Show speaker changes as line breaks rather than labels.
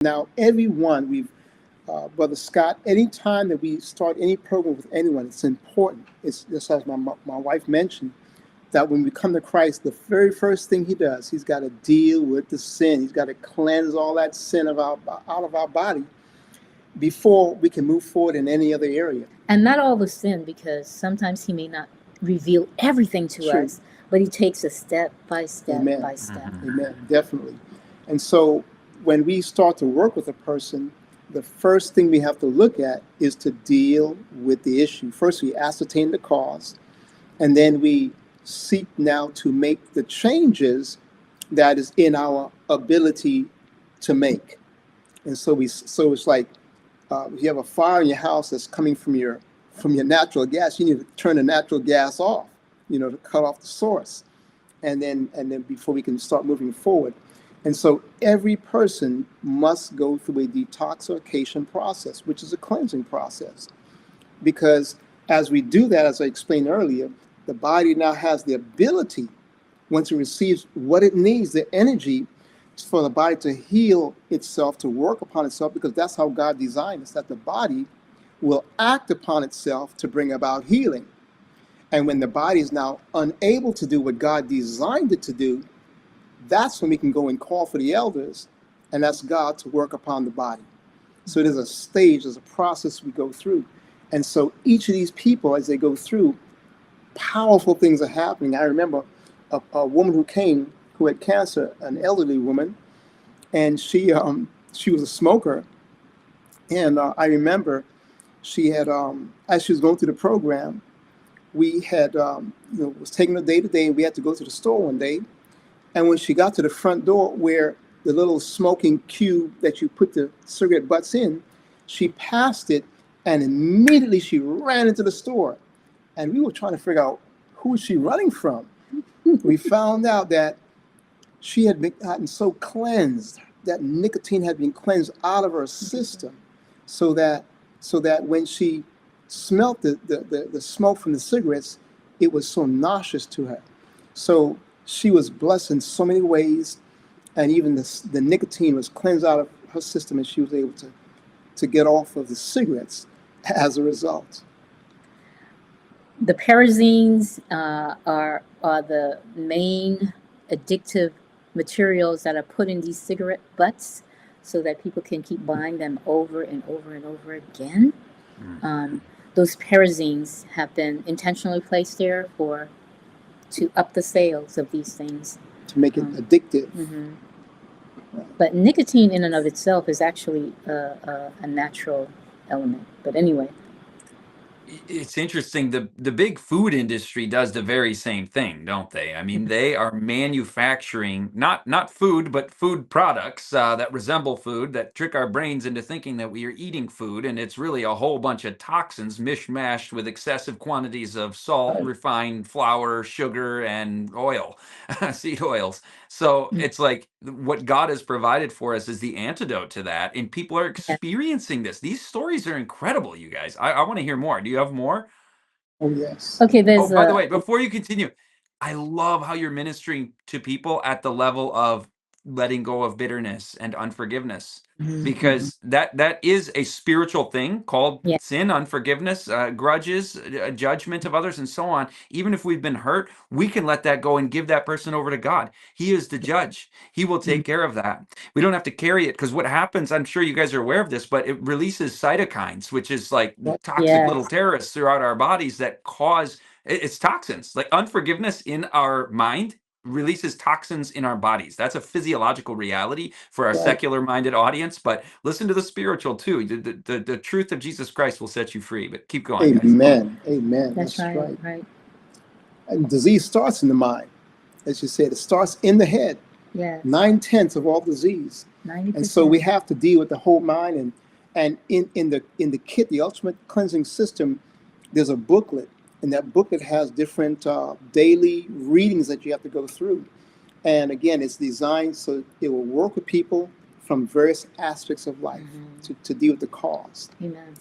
Now, everyone, Brother Scott, anytime that we start any program with anyone, it's important. It's just as my wife mentioned, that when we come to Christ, the very first thing he does, he's got to deal with the sin. He's got to cleanse all that sin out of our body before we can move forward in any other area.
And not all the sin, because sometimes he may not reveal everything to
True.
us, but he takes us step by step
Amen.
by step.
Amen. Definitely. And so when we start to work with a person, the first thing we have to look at is to deal with the issue. First, we ascertain the cause, and then we seek now to make the changes that is in our ability to make. And so it's like if you have a fire in your house that's coming from your natural gas, you need to turn the natural gas off, to cut off the source, and then before we can start moving forward. And so every person must go through a detoxification process, which is a cleansing process. Because as we do that, as I explained earlier, the body now has the ability, once it receives what it needs, the energy for the body to heal itself, to work upon itself, because that's how God designed us, that the body will act upon itself to bring about healing. And when the body is now unable to do what God designed it to do, that's when we can go and call for the elders and ask God to work upon the body. So there's a stage, there's a process we go through. And so each of these people, as they go through, powerful things are happening. I remember a woman who came who had cancer, an elderly woman, and she was a smoker. And I remember she had, as she was going through the program, we had, was taking her day to day, and we had to go to the store one day. And when she got to the front door where the little smoking cube that you put the cigarette butts in, she passed it, and immediately she ran into the store. And we were trying to figure out who was she running from. We found out that she had gotten so cleansed, that nicotine had been cleansed out of her system, so that when she smelt the smoke from the cigarettes, it was so nauseous to her. So she was blessed in so many ways, and even the nicotine was cleansed out of her system, and she was able to get off of the cigarettes as a result.
The pyrazines are the main addictive materials that are put in these cigarette butts so that people can keep buying them over and over and over again. Those pyrazines have been intentionally placed there to up the sales of these things.
To make it addictive.
Mm-hmm. But nicotine in and of itself is actually a natural element. But anyway.
It's interesting. The big food industry does the very same thing, don't they? I mean, they are manufacturing not food, but food products that resemble food, that trick our brains into thinking that we are eating food. And it's really a whole bunch of toxins mishmashed with excessive quantities of salt, refined flour, sugar, and oil, seed oils. So it's like what God has provided for us is the antidote to that. And people are experiencing this. These stories are incredible, you guys. I want to hear more. Do you have more?
Oh, yes.
Okay, there's
by the way, before you continue, I love how you're ministering to people at the level of letting go of bitterness and unforgiveness, because that is a spiritual thing called sin, unforgiveness, grudges, judgment of others, and so on. Even if we've been hurt, we can let that go and give that person over to God. He is the judge. He will take care of that. We don't have to carry it, because what happens, I'm sure you guys are aware of this, but it releases cytokines, which is like toxic little terrorists throughout our bodies that cause, it's toxins. Like unforgiveness in our mind releases toxins in our bodies. That's a physiological reality for our secular minded audience, but listen to the spiritual too. The truth of Jesus Christ will set you free. But keep going.
Amen.
Guys.
Amen.
That's right.
And disease starts in the mind. As you said, it starts in the head. 9/10 of all disease. 90%. And so we have to deal with the whole mind. And in the kit, the Ultimate Cleansing System, there's a booklet. And that booklet has different daily readings that you have to go through. And again, it's designed so it will work with people from various aspects of life to deal with the cause.
Amen.